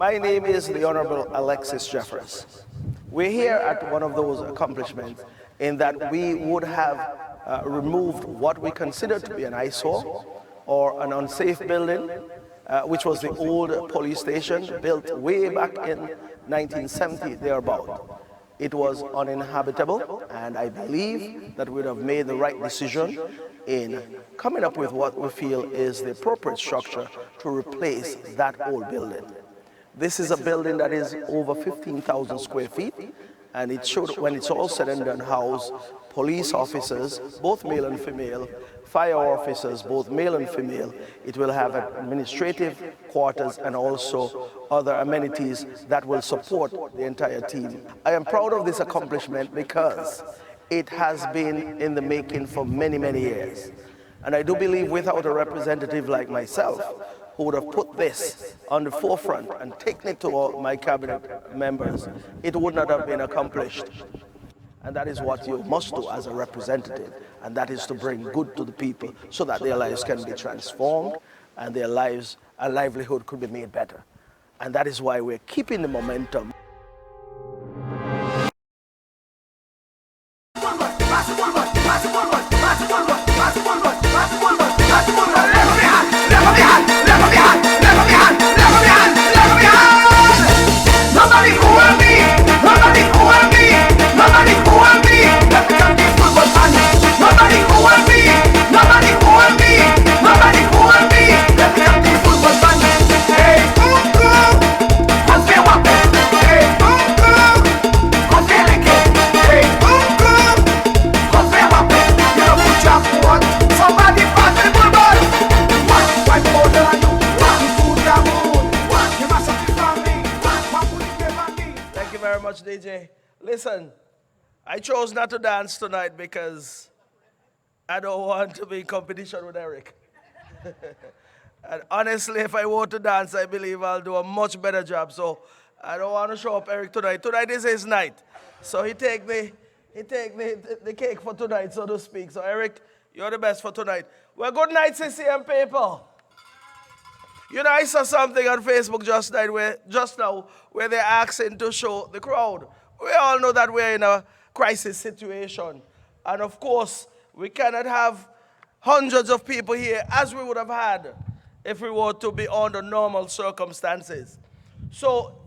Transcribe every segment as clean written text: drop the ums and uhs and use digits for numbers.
My name is the Honorable Alexis Jeffers. We're here at one of those accomplishments in that we would have removed what we consider to be an eyesore or an unsafe building, which was the old police station built way back in 1970, thereabout. It was uninhabitable, and I believe that we would have made the right decision in coming up with what we feel is the appropriate structure to replace that old building. This is a building that is over 15,000 square feet, and it should, when it's all said and done, house police officers, both male and female, fire officers, both male and female. It will have administrative quarters and also other amenities that will support the entire team. I am proud of this accomplishment because it has been in the making for many, many years. And I do believe without a representative like myself, who would have put this on the forefront and taken it to all my cabinet members, it would not have been accomplished. And that is what you must do as a representative, and that is to bring good to the people so that their lives can be transformed and their lives and livelihood could be made better. And that is why we're keeping the momentum. DJ. Listen, I chose not to dance tonight because I don't want to be in competition with Eric. And honestly, if I want to dance, I believe I'll do a much better job. So I don't want to show up Eric tonight. Tonight is his night. So he take the cake for tonight, so to speak. So Eric, you're the best for tonight. Well, good night, CCM people. You know, I saw something on Facebook just now where they're asking to show the crowd. We all know that we're in a crisis situation. And of course, we cannot have hundreds of people here as we would have had if we were to be under normal circumstances. So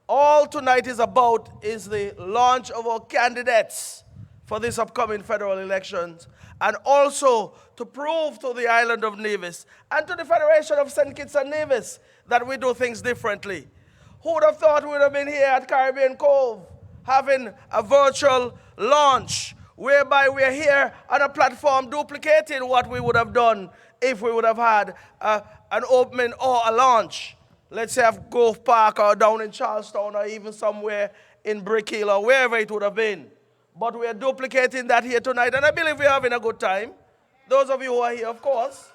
all tonight is about is the launch of our candidates for this upcoming federal elections, and also to prove to the island of Nevis and to the Federation of St. Kitts and Nevis that we do things differently. Who would have thought we would have been here at Caribbean Cove having a virtual launch whereby we're here on a platform duplicating what we would have done if we would have had an opening or a launch. Let's say at Grove Park or down in Charlestown or even somewhere in Brick Hill or wherever it would have been. But we are duplicating that here tonight, and I believe we're having a good time. Those of you who are here, of course.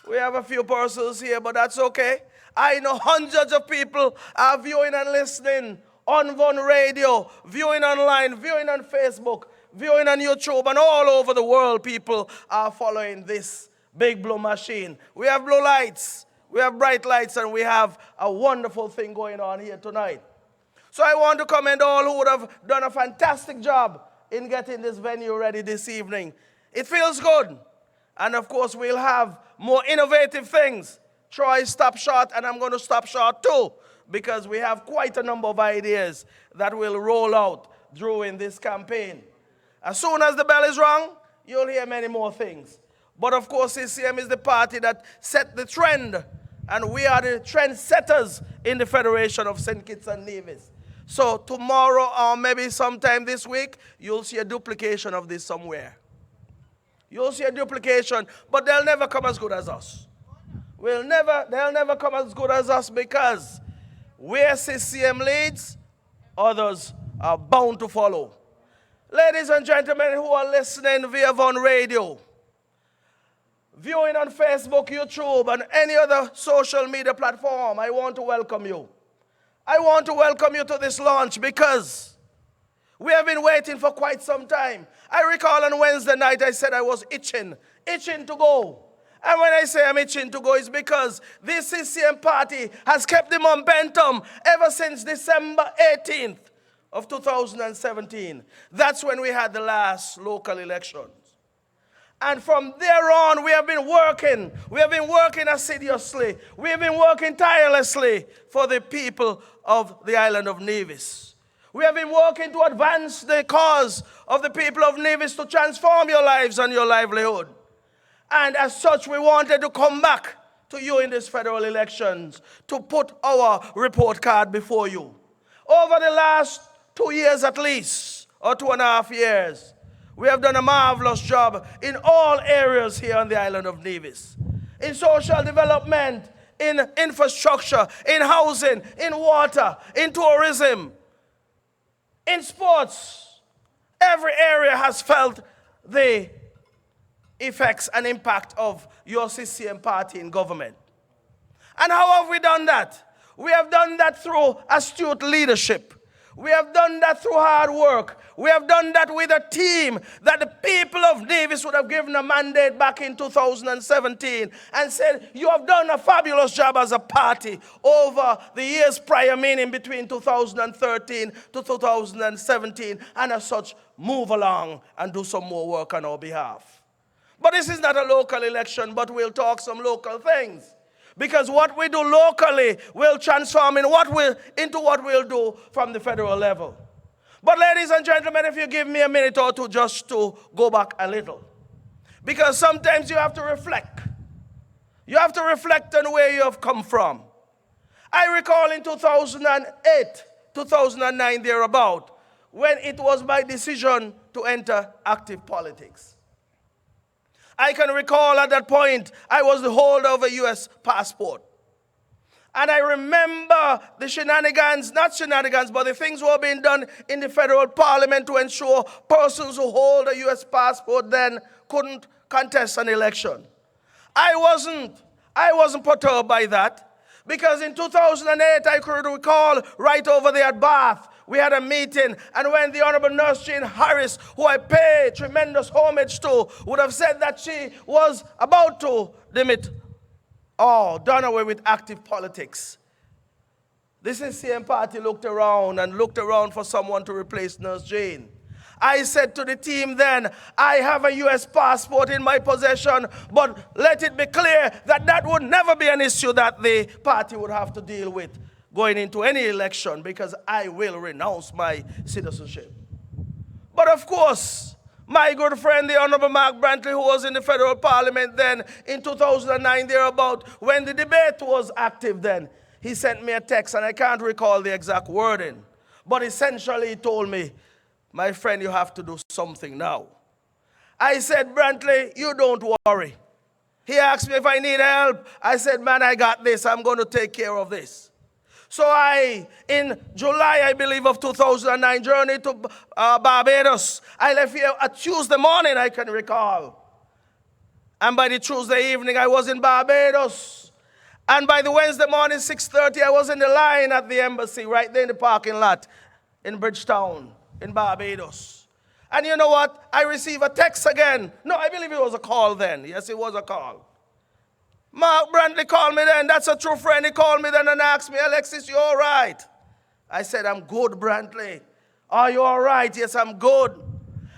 We have a few persons here, but that's okay. I know hundreds of people are viewing and listening on Von Radio, viewing online, viewing on Facebook, viewing on YouTube, and all over the world people are following this big blue machine. We have blue lights, we have bright lights, and we have a wonderful thing going on here tonight. So I want to commend all who would have done a fantastic job in getting this venue ready this evening. It feels good. And of course, we'll have more innovative things. Troy stopped short, and I'm going to stop short too, because we have quite a number of ideas that will roll out during this campaign. As soon as the bell is rung, you'll hear many more things. But of course, CCM is the party that set the trend, and we are the trendsetters in the Federation of St. Kitts and Nevis. So tomorrow or maybe sometime this week, you'll see a duplication of this somewhere. You'll see a duplication, but they'll never come as good as us. They'll never come as good as us because where CCM leads, others are bound to follow. Ladies and gentlemen who are listening via Von Radio, viewing on Facebook, YouTube, and any other social media platform, I want to welcome you. I want to welcome you to this launch because we have been waiting for quite some time. I recall on Wednesday night I said I was itching to go. And when I say I'm itching to go, it's because this CCM party has kept the momentum ever since December 18th of 2017. That's when we had the last local elections. And from there on, we have been working. We have been working assiduously. We have been working tirelessly for the people of the island of Nevis. We have been working to advance the cause of the people of Nevis to transform your lives and your livelihood. And as such, we wanted to come back to you in these federal elections to put our report card before you. Over the last 2 years at least, or 2.5 years, we have done a marvelous job in all areas here on the island of Nevis. In social development, in infrastructure, in housing, in water, in tourism, in sports. Every area has felt the effects and impact of your CCM party in government. And how have we done that? We have done that through astute leadership. We have done that through hard work. We have done that with a team that the people of Nevis would have given a mandate back in 2017 and said, you have done a fabulous job as a party over the years prior, meaning between 2013 to 2017, and as such, move along and do some more work on our behalf. But this is not a local election, but we'll talk some local things. Because what we do locally will transform into what we'll do from the federal level. But ladies and gentlemen, if you give me a minute or two just to go back a little. Because sometimes you have to reflect. You have to reflect on where you have come from. I recall in 2008, 2009 thereabout, when it was my decision to enter active politics. I can recall at that point, I was the holder of a U.S. passport. And I remember the shenanigans, not shenanigans, but the things were being done in the federal parliament to ensure persons who hold a U.S. passport then couldn't contest an election. I wasn't perturbed by that. Because in 2008, I could recall right over there at Bath, we had a meeting, and when the Honorable Nurse Jane Harris, who I pay tremendous homage to, would have said that she was about to done away with active politics. The CCM party looked around for someone to replace Nurse Jane. I said to the team then, I have a U.S. passport in my possession, but let it be clear that that would never be an issue that the party would have to deal with going into any election, because I will renounce my citizenship. But of course, my good friend, the Honorable Mark Brantley, who was in the federal parliament then in 2009 thereabout, when the debate was active then, he sent me a text, and I can't recall the exact wording, but essentially he told me, my friend, you have to do something now. I said, Brantley, you don't worry. He asked me if I need help. I said, man, I got this. I'm going to take care of this. So in July, I believe, of 2009, journeyed to Barbados. I left here a Tuesday morning, I can recall. And by the Tuesday evening, I was in Barbados. And by the Wednesday morning, 6:30, I was in the line at the embassy, right there in the parking lot in Bridgetown, in Barbados. And you know what? I received a text again. No, I believe it was a call then. Yes, it was a call. Mark Brantley called me then. That's a true friend. He called me then and asked me, Alexis, you all right? I said, I'm good, Brantley. Are you all right? Yes, I'm good.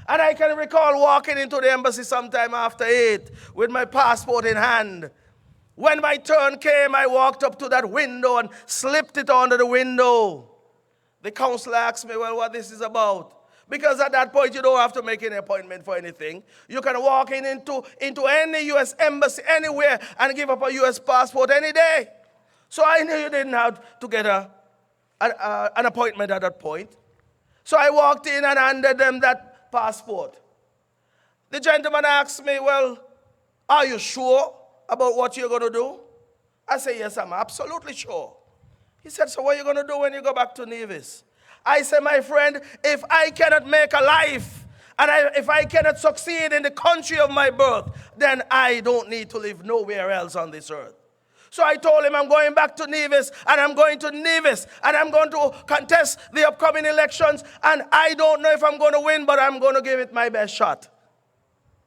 And I can recall walking into the embassy sometime after 8 with my passport in hand. When my turn came, I walked up to that window and slipped it under the window. The counselor asked me, well, what this is about. Because at that point, you don't have to make an appointment for anything. You can walk into any U.S. embassy anywhere and give up a U.S. passport any day. So I knew you didn't have to get an appointment at that point. So I walked in and handed them that passport. The gentleman asked me, well, are you sure about what you're going to do? I said, yes, I'm absolutely sure. He said, so what are you going to do when you go back to Nevis? I said, my friend, if I cannot make a life, and if I cannot succeed in the country of my birth, then I don't need to live nowhere else on this earth. So I told him I'm going back to Nevis, and I'm going to Nevis, and I'm going to contest the upcoming elections, and I don't know if I'm going to win, but I'm going to give it my best shot.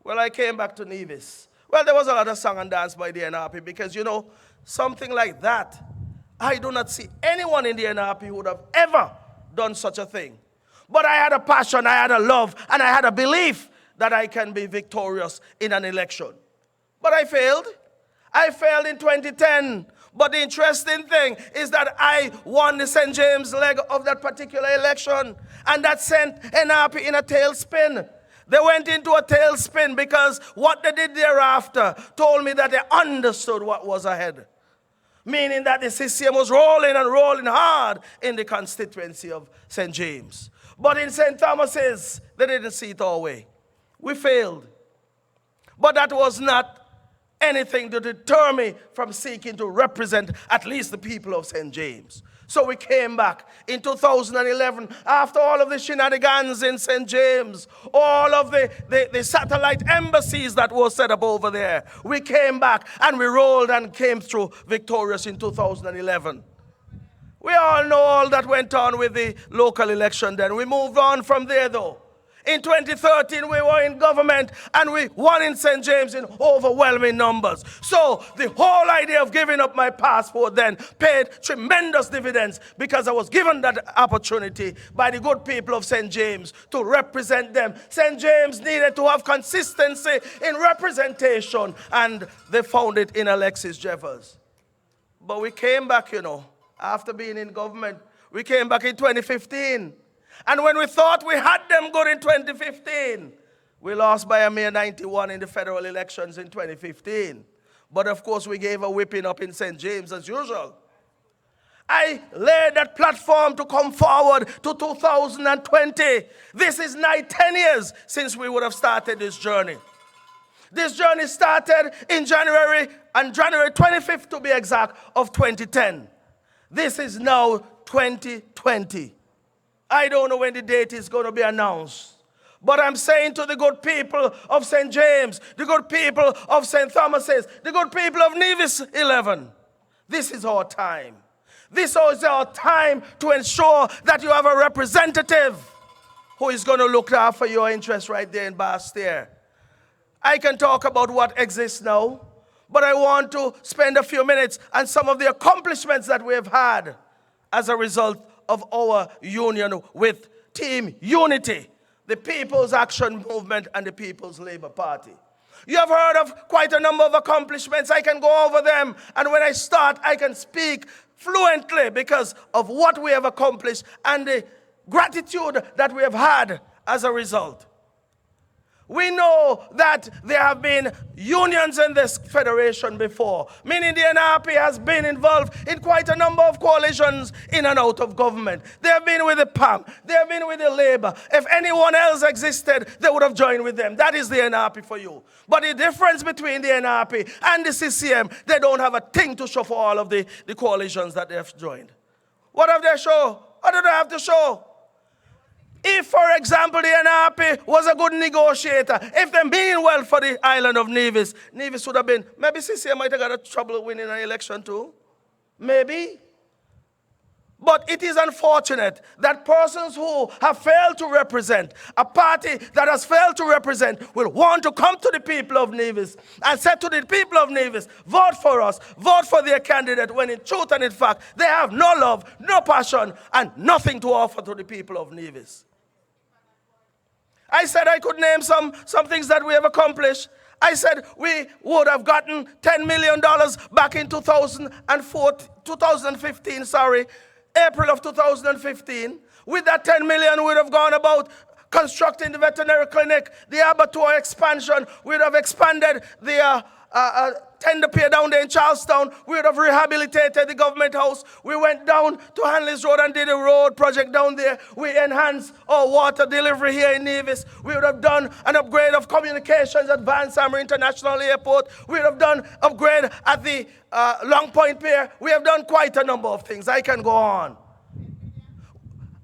Well, I came back to Nevis. Well, there was a lot of song and dance by the NRP because, something like that, I do not see anyone in the NRP who would have ever done such a thing. But I had a passion, I had a love, and I had a belief that I can be victorious in an election. But I failed. I failed in 2010. But the interesting thing is that I won the St. James leg of that particular election. And that sent NRP in a tailspin. They went into a tailspin because what they did thereafter told me that they understood what was ahead. Meaning that the CCM was rolling and rolling hard in the constituency of St. James. But in St. Thomas's, they didn't see it our way. We failed. But that was not anything to deter me from seeking to represent at least the people of St. James. So we came back in 2011 after all of the shenanigans in St. James, all of the satellite embassies that were set up over there. We came back and we rolled and came through victorious in 2011. We all know all that went on with the local election then. We moved on from there though. In 2013, we were in government and we won in St. James in overwhelming numbers. So the whole idea of giving up my passport then paid tremendous dividends because I was given that opportunity by the good people of St. James to represent them. St. James needed to have consistency in representation, and they found it in Alexis Jeffers. But we came back, after being in government. We came back in 2015. And when we thought we had them good in 2015, we lost by a mere 91 in the federal elections in 2015. But of course, we gave a whipping up in St. James as usual. I laid that platform to come forward to 2020. This is 10 years since we would have started this journey. This journey started in January, and January 25th to be exact, of 2010. This is now 2020. I don't know when the date is going to be announced. But I'm saying to the good people of St. James, the good people of St. Thomas's, the good people of Nevis 11, this is our time. This is our time to ensure that you have a representative who is going to look after your interests right there in Bastaire. I can talk about what exists now, but I want to spend a few minutes on some of the accomplishments that we have had as a result of our union with Team Unity, the People's Action Movement and the People's Labour Party. You have heard of quite a number of accomplishments. I can go over them, and when I start, I can speak fluently because of what we have accomplished and the gratitude that we have had as a result. We know that there have been unions in this federation before, meaning the NRP has been involved in quite a number of coalitions in and out of government. They have been with the PAM, they have been with the Labour. If anyone else existed, they would have joined with them. That is the NRP for you. But the difference between the NRP and the CCM, they don't have a thing to show for all of the coalitions that they have joined. What have they shown? What do they have to show? If, for example, the NRP was a good negotiator, if they mean well for the island of Nevis, Nevis would have been, maybe CCM might have got a trouble winning an election too. Maybe. But it is unfortunate that persons who have failed to represent, a party that has failed to represent, will want to come to the people of Nevis and say to the people of Nevis, vote for us, vote for their candidate, when in truth and in fact, they have no love, no passion, and nothing to offer to the people of Nevis. I said I could name some things that we have accomplished. I said we would have gotten $10 million back in 2015, April of 2015. With that 10 million, we would have gone about constructing the veterinary clinic, the abattoir expansion. We would have expanded the tender pier down there in Charlestown. We would have rehabilitated the government house. We went down to Hanley's Road and did a road project down there. We enhanced our water delivery here in Nevis. We would have done an upgrade of communications at Van Sammer International Airport. We would have done upgrade at the Long Point Pier. We have done quite a number of things. I can go on.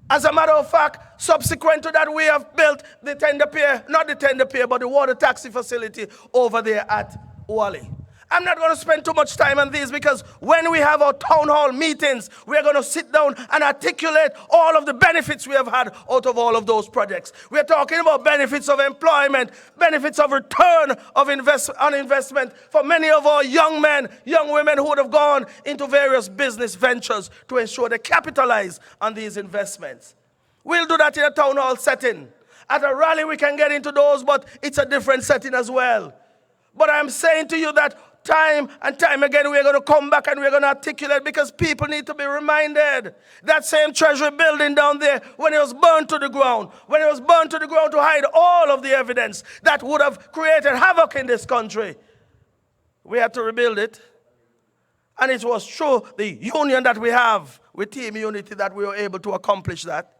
As a matter of fact, subsequent to that, we have built the tender pier, not the tender pier, but the water taxi facility over there at Wally. I'm not going to spend too much time on these because when we have our town hall meetings, we're going to sit down and articulate all of the benefits we have had out of all of those projects. We're talking about benefits of employment, benefits of return of on investment for many of our young men, young women who would have gone into various business ventures to ensure they capitalize on these investments. We'll do that in a town hall setting. At a rally, we can get into those, but it's a different setting as well. But I'm saying to you that time and time again, we're going to come back and we're going to articulate because people need to be reminded. That same treasury building down there, when it was burned to the ground, to hide all of the evidence that would have created havoc in this country, we had to rebuild it. And it was through the union that we have with Team Unity that we were able to accomplish that.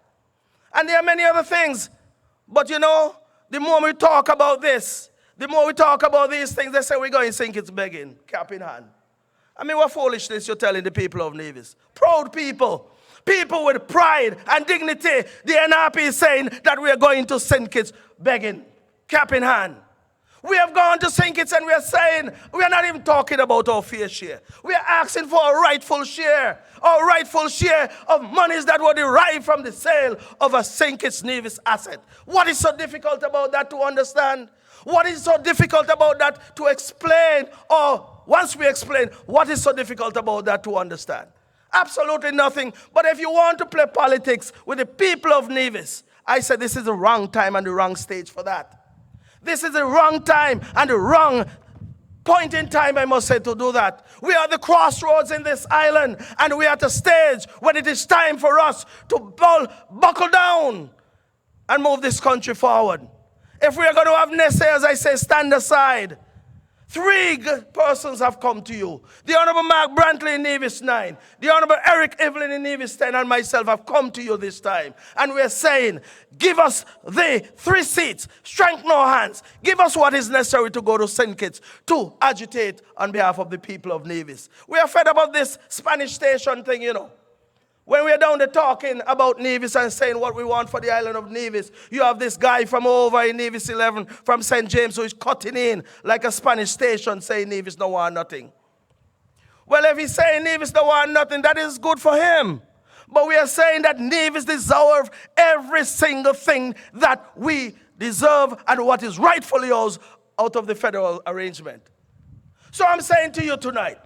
And there are many other things. But you know, the more we talk about this, the more we talk about these things, they say we're going to sink it's begging, cap in hand. I mean, what foolishness you're telling the people of Nevis. Proud people, people with pride and dignity. The NRP is saying that we are going to sink it's begging, cap in hand. We have gone to sink it and we are saying, we are not even talking about our fair share. We are asking for a rightful share of monies that were derived from the sale of a St. Kitts Nevis asset. What is so difficult about that to understand? What is so difficult about that to explain? Or once we explain, what is so difficult about that to understand? Absolutely nothing. But if you want to play politics with the people of Nevis, I said this is the wrong time and the wrong stage for that. This is the wrong time and the wrong point in time, I must say, to do that. We are at the crossroads in this island, and we are at a stage when it is time for us to buckle down and move this country forward. If we are going to have naysayers, I say stand aside. 3 good persons have come to you. The Honorable Mark Brantley in Nevis 9, the Honorable Eric Evelyn in Nevis 10, and myself have come to you this time. And we're saying, give us the 3 seats, strengthen our hands, give us what is necessary to go to St. Kitts to agitate on behalf of the people of Nevis. We are fed about this Spanish station thing, you know. When we're down there talking about Nevis and saying what we want for the island of Nevis, you have this guy from over in Nevis 11 from St. James who is cutting in like a Spanish station saying Nevis no want nothing. Well, if he's saying Nevis no want nothing, that is good for him. But we are saying that Nevis deserve every single thing that we deserve and what is rightfully ours out of the federal arrangement. So I'm saying to you tonight,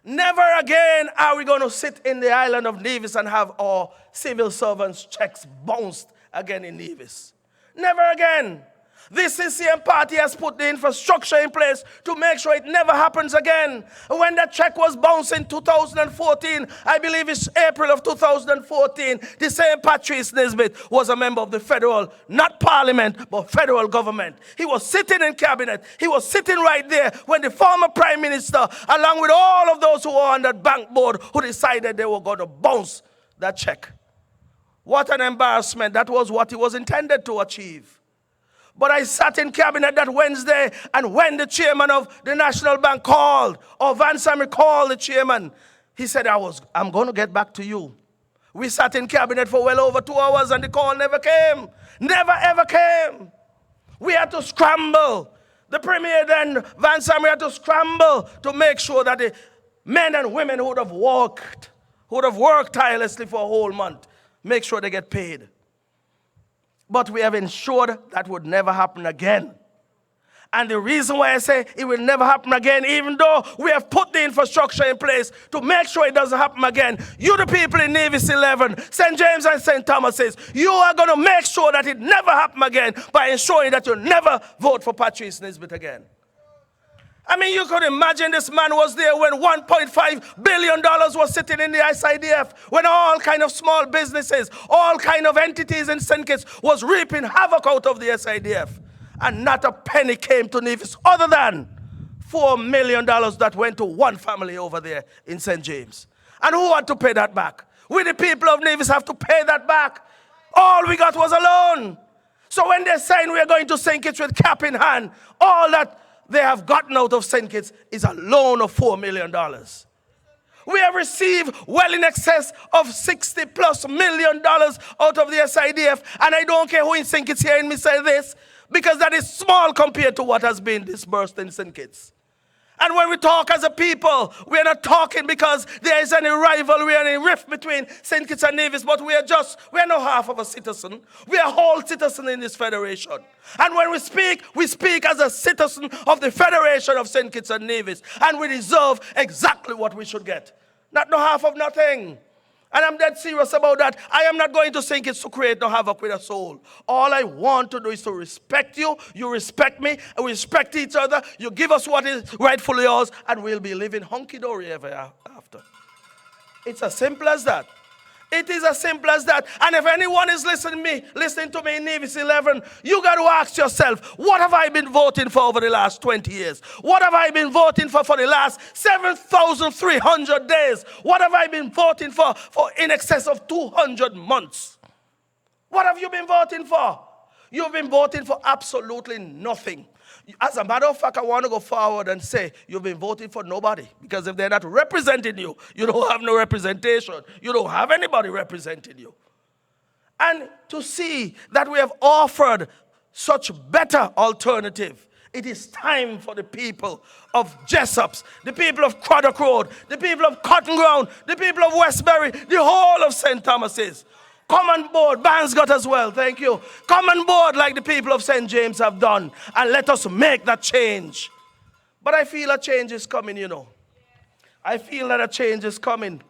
never again are we going to sit in the island of Nevis and have our civil servants' checks bounced again in Nevis. Never again. This CCM party has put the infrastructure in place to make sure it never happens again. When that check was bounced in 2014, I believe it's April of 2014, the same Patrice Nisbet was a member of the federal, not parliament, but federal government. He was sitting in cabinet. He was sitting right there when the former prime minister, along with all of those who were on that bank board, who decided they were going to bounce that check. What an embarrassment. That was what he was intended to achieve. But I sat in cabinet that Wednesday, and when the chairman of the National Bank called, or Van Sammy called the chairman, he said, I'm going to get back to you. We sat in cabinet for well over 2 hours, and the call never came. Never, ever came. We had to scramble. The premier then, Van Sammy, had to scramble to make sure that the men and women who would have worked tirelessly for a whole month, make sure they get paid. But we have ensured that would never happen again. And the reason why I say it will never happen again, even though we have put the infrastructure in place to make sure it doesn't happen again, you the people in Nevis 11, St. James and St. Thomas's, you are going to make sure that it never happen again by ensuring that you never vote for Patrice Nisbet again. I mean, you could imagine this man was there when $1.5 billion was sitting in the SIDF, when all kind of small businesses, all kind of entities in St. Kitts was reaping havoc out of the SIDF. And not a penny came to Nevis other than $4 million that went to one family over there in St. James. And who had to pay that back? We the people of Nevis have to pay that back. All we got was a loan. So when they're saying we're going to St. Kitts with cap in hand, all that they have gotten out of St. Kitts is a loan of $4 million. We have received well in excess of $60+ million out of the SIDF, and I don't care who in St. Kitts hearing me say this, because that is small compared to what has been disbursed in St. Kitts. And when we talk as a people, we are not talking because there is any rivalry or any rift between St. Kitts and Nevis, but we are not half of a citizen. We are whole citizen in this federation. And when we speak as a citizen of the Federation of St. Kitts and Nevis, and we deserve exactly what we should get. Not no half of nothing. And I'm dead serious about that. I am not going to think it's to create no havoc with a soul. All I want to do is to respect you. You respect me. And we respect each other. You give us what is rightfully yours. And we'll be living hunky-dory ever after. It's as simple as that. It is as simple as that. And if anyone is listening to me in Nevis 11, you got to ask yourself, what have I been voting for over the last 20 years? What have I been voting for the last 7,300 days? What have I been voting for in excess of 200 months? What have you been voting for? You've been voting for absolutely nothing. As a matter of fact, I want to go forward and say you've been voting for nobody. Because if they're not representing you, you don't have no representation. You don't have anybody representing you. And to see that we have offered such better alternative, it is time for the people of Jessops, the people of Craddock Road, the people of Cotton Ground, the people of Westbury, the whole of St. Thomas's. Come on board, Banscott as well, thank you. Come on board like the people of St. James have done, and let us make that change. But I feel a change is coming, you know. I feel that a change is coming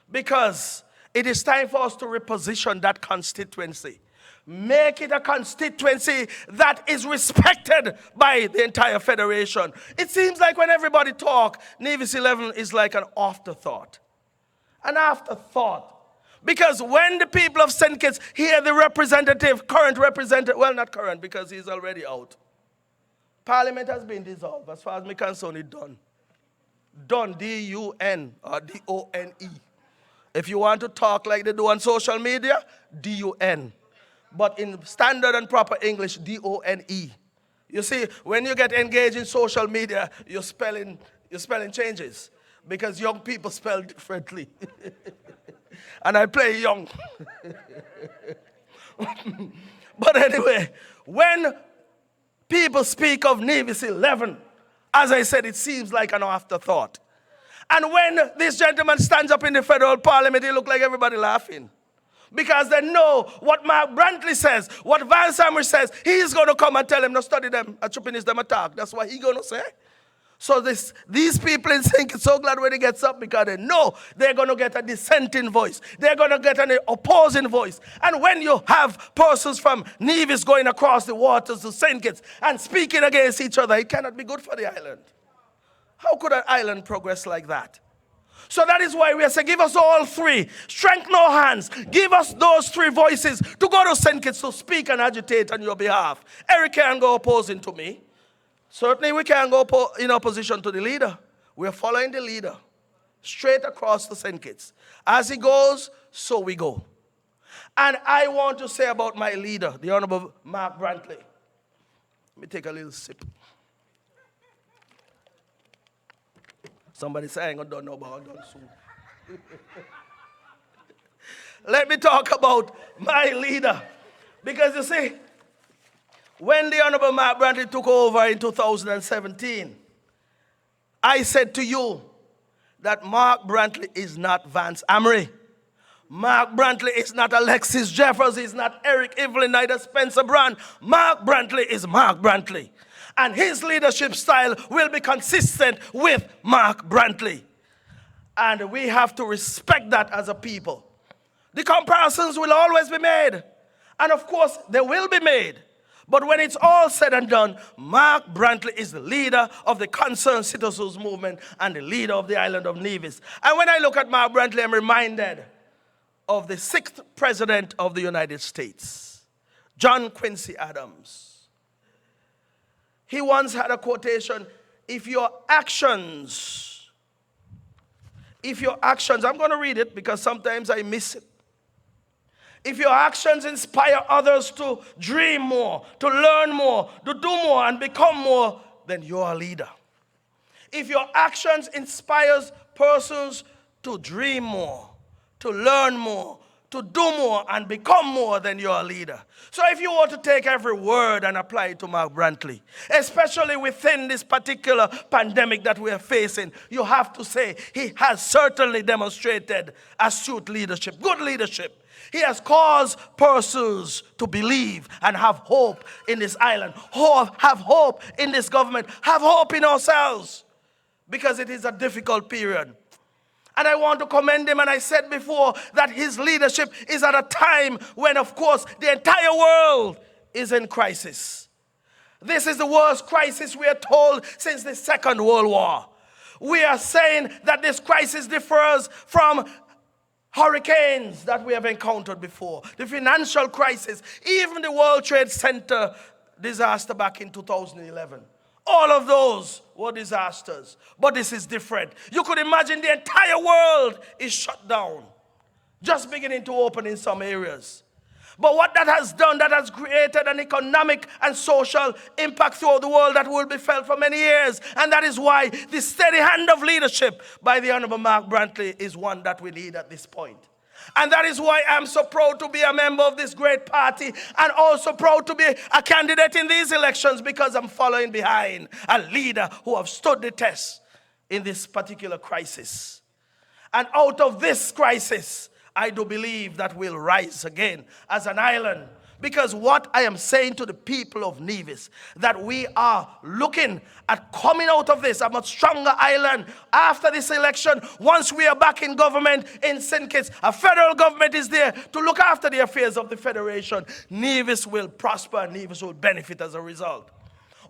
because it is time for us to reposition that constituency. Make it a constituency that is respected by the entire federation. It seems like when everybody talk, Nevis 11 is like an afterthought. An afterthought. Because when the people of St. Kitts hear the current representative, well, not current because he's already out. Parliament has been dissolved. As far as I'm concerned, it's done. Done, D-U-N or D-O-N-E. If you want to talk like they do on social media, D-U-N. But in standard and proper English, D-O-N-E. You see, when you get engaged in social media, your spelling changes. Because young people spell differently. And I play young. But anyway, when people speak of Nevis 11, as I said, it seems like an afterthought. And when this gentleman stands up in the federal parliament, he looks like everybody laughing. Because they know what Mark Brantley says, what Van Sammer says, he's going to come and tell them, no, study them, a chupin is them attack. That's what he's going to say. So these people in St. Kitts so glad when he gets up because they know they're going to get a dissenting voice. They're going to get an opposing voice. And when you have persons from Nevis going across the waters to St. Kitts and speaking against each other, it cannot be good for the island. How could an island progress like that? So that is why we say, give us all three. Strengthen our hands. Give us those three voices to go to St. Kitts to speak and agitate on your behalf. Eric can't go opposing to me. Certainly we can't go in opposition to the leader. We're following the leader straight across the St. Kitts. As he goes, so we go. And I want to say about my leader, the Honorable Mark Brantley. Let me take a little sip. Somebody saying, I don't know about it soon. Let me talk about my leader. Because you see, when the Honorable Mark Brantley took over in 2017, I said to you that Mark Brantley is not Vance Amory. Mark Brantley is not Alexis Jeffers. He's not Eric Evelyn, neither Spencer Brand. Mark Brantley is Mark Brantley. And his leadership style will be consistent with Mark Brantley. And we have to respect that as a people. The comparisons will always be made. And of course, they will be made. But when it's all said and done, Mark Brantley is the leader of the Concerned Citizens Movement and the leader of the island of Nevis. And when I look at Mark Brantley, I'm reminded of the 6th President of the United States, John Quincy Adams. He once had a quotation, if your actions, I'm going to read it because sometimes I miss it. If your actions inspire others to dream more, to learn more, to do more and become more, then you're a leader. If your actions inspires persons to dream more, to learn more, to do more and become more than your leader. So if you want to take every word and apply it to Mark Brantley, especially within this particular pandemic that we are facing, you have to say he has certainly demonstrated astute leadership, good leadership. He has caused persons to believe and have hope in this island, have hope in this government, have hope in ourselves, because it is a difficult period. And I want to commend him, and I said before that his leadership is at a time when, of course, the entire world is in crisis. This is the worst crisis, we are told, since the Second World War. We are saying that this crisis differs from hurricanes that we have encountered before, the financial crisis, even the World Trade Center disaster back in 2011. All of those were disasters. But this is different. You could imagine the entire world is shut down, just beginning to open in some areas. But what that has done, that has created an economic and social impact throughout the world that will be felt for many years. And that is why the steady hand of leadership by the Honorable Mark Brantley is one that we need at this point. And that is why I'm so proud to be a member of this great party, and also proud to be a candidate in these elections, because I'm following behind a leader who have stood the test in this particular crisis. And out of this crisis, I do believe that we'll rise again as an island. Because what I am saying to the people of Nevis, that we are looking at coming out of this a much stronger island after this election. Once we are back in government in St. Kitts, a federal government is there to look after the affairs of the federation. Nevis will prosper, and Nevis will benefit as a result.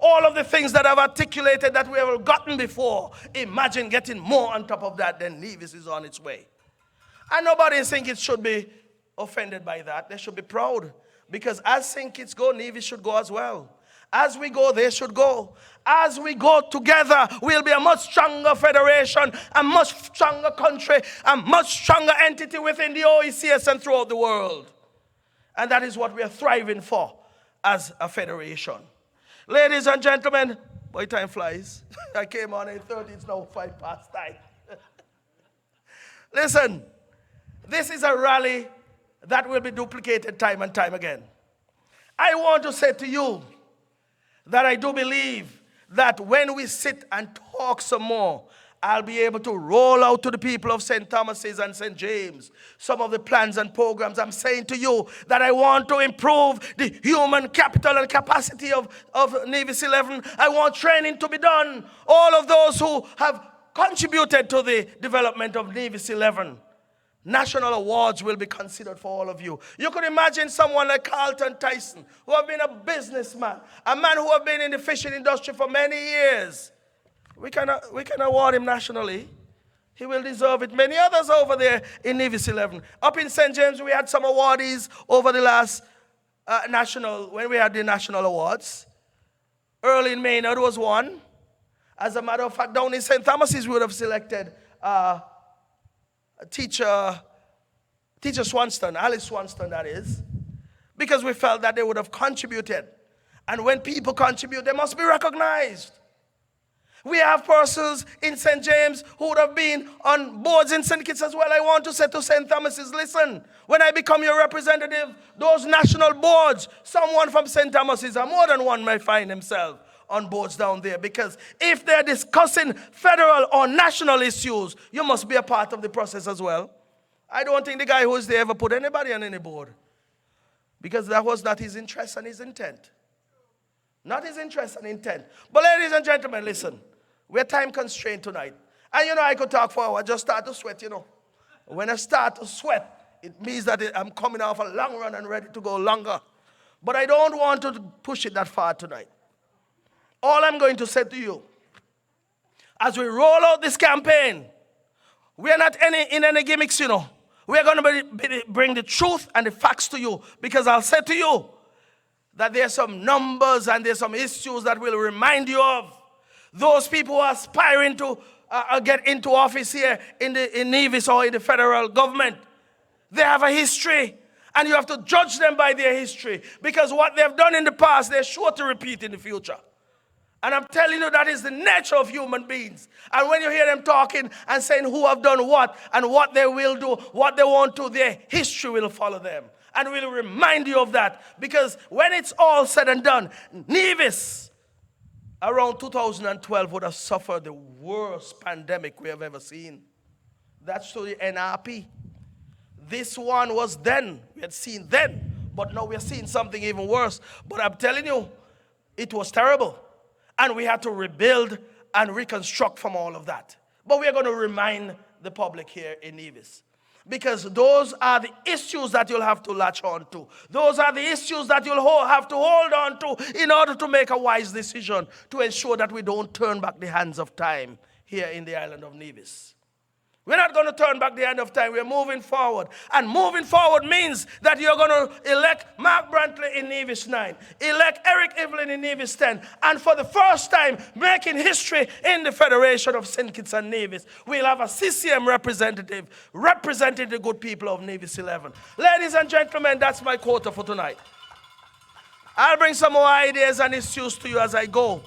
All of the things that I've articulated that we have gotten before, imagine getting more on top of that, then Nevis is on its way. And nobody in St. Kitts should be offended by that. They should be proud. Because as St. Kitts go, Nevis should go as well. As we go, they should go. As we go together, we'll be a much stronger federation, a much stronger country, a much stronger entity within the OECS and throughout the world. And that is what we are thriving for as a federation. Ladies and gentlemen, boy, time flies. I came on 8:30, it's now 9:05. Listen, this is a rally that will be duplicated time and time again. I want to say to you that I do believe that when we sit and talk some more, I'll be able to roll out to the people of St. Thomas's and St. James some of the plans and programs. I'm saying to you that I want to improve the human capital and capacity of Nevis 11. I want training to be done. All of those who have contributed to the development of Nevis 11. National awards will be considered for all of you. You could imagine someone like Carlton Tyson, who have been a businessman, a man who have been in the fishing industry for many years. We can award him nationally. He will deserve it. Many others over there in Nevis 11. Up in St. James, we had some awardees over the last when we had the national awards. Early in Maynard was one. As a matter of fact, down in St. Thomas's, we would have selected Teacher Swanston, Alice Swanston, that is, because we felt that they would have contributed. And when people contribute, they must be recognized. We have persons in St. James who would have been on boards in St. Kitts as well. I want to say to St. Thomas's, listen, when I become your representative, those national boards, someone from St. Thomas's, or more than one, may find himself on boards down there, because if they're discussing federal or national issues, you must be a part of the process as well. I don't think the guy who is there ever put anybody on any board, because that was not his interest and his intent. Not his interest and intent. But ladies and gentlemen, listen, we're time constrained tonight. And I could talk for hours, just start to sweat, When I start to sweat, it means that I'm coming off a long run and ready to go longer. But I don't want to push it that far tonight. All I'm going to say to you, as we roll out this campaign, we are not in any gimmicks, We are going to bring the truth and the facts to you, because I'll say to you that there are some numbers and there's some issues that will remind you of those people who are aspiring to get into office here in Nevis or in the federal government. They have a history, and you have to judge them by their history, because what they've done in the past, they're sure to repeat in the future. And I'm telling you, that is the nature of human beings. And when you hear them talking and saying who have done what and what they will do, what they won't do, their history will follow them. And we'll remind you of that. Because when it's all said and done, Nevis around 2012 would have suffered the worst pandemic we have ever seen. That's to the NRP. This one was then, we had seen then, but now we're seeing something even worse. But I'm telling you, it was terrible. And we had to rebuild and reconstruct from all of that. But we're going to remind the public here in Nevis. Because those are the issues that you'll have to latch on to. Those are the issues that you'll have to hold on to in order to make a wise decision to ensure that we don't turn back the hands of time here in the island of Nevis. We're not going to turn back the end of time. We're moving forward. And moving forward means that you're going to elect Mark Brantley in Nevis 9, elect Eric Evelyn in Nevis 10, and for the first time, making history in the Federation of St. Kitts and Nevis, we'll have a CCM representative representing the good people of Nevis 11. Ladies and gentlemen, that's my quota for tonight. I'll bring some more ideas and issues to you as I go.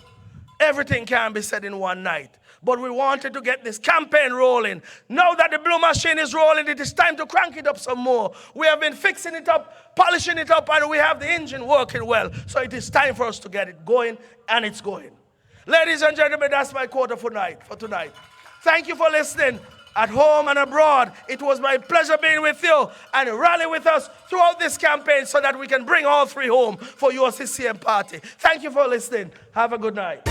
Everything can be said in one night. But we wanted to get this campaign rolling. Now that the blue machine is rolling, it is time to crank it up some more. We have been fixing it up, polishing it up, and we have the engine working well. So it is time for us to get it going, and it's going. Ladies and gentlemen, that's my quota for tonight. Thank you for listening. At home and abroad, it was my pleasure being with you and rally with us throughout this campaign so that we can bring all three home for your CCM party. Thank you for listening. Have a good night.